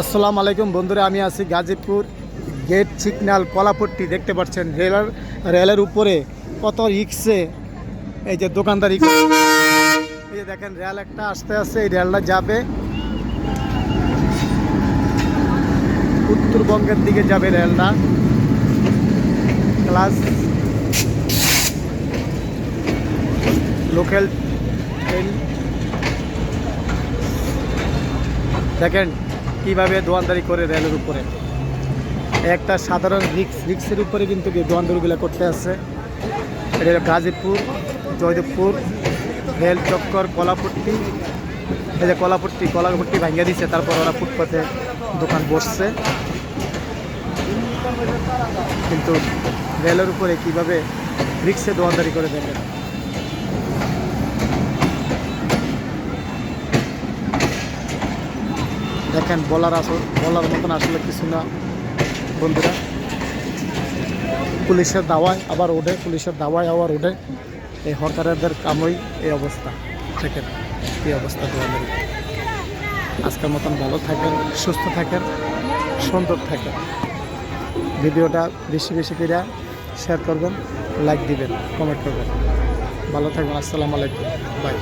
আসসালামু আলাইকুম বন্ধুরা, আমি আছি গাজীপুর গেট সিগন্যাল কলাপট্টি। দেখতে পাচ্ছেন রেলের উপরে কত রিক্সে এই যে দোকানদারি করে। এই যে দেখেন রেল একটা আসতে আসতে, এই রেলটা যাবে উত্তরবঙ্গের দিকে, যাবে রেলটা। ক্লাস লোকাল ট্রেন দেখেন কীভাবে দোকানদারি করে রেলের উপরে। একটা সাধারণ রিক্সের উপরে কিন্তু দোকানদারিগুলো করতে আসছে। এটা গাজীপুর জয়দেবপুর রেল চক্কর কলাপট্টি। এই যে কলাপট্টি ভাঙিয়ে দিচ্ছে, তারপর ওরা ফুটপাতে দোকান বসছে। কিন্তু রেলের উপরে কিভাবে রিক্সে দোকানদারি করে দেখেন। দেখেন বলার মতন আসলে কিছু না বন্ধুরা। পুলিশের দাওয়ায় আবার ওঠে, এই হকারদের কামই এই অবস্থা। দেখেন এই অবস্থা দোকানদারি। আজকের মতন ভালো থাকেন, সুস্থ থাকেন, সুন্দর থাকেন। ভিডিওটা বেশি বেশি করে শেয়ার করবেন, লাইক দিবেন, কমেন্ট করবেন। ভালো থাকবেন। আসসালামু আলাইকুম, বাই।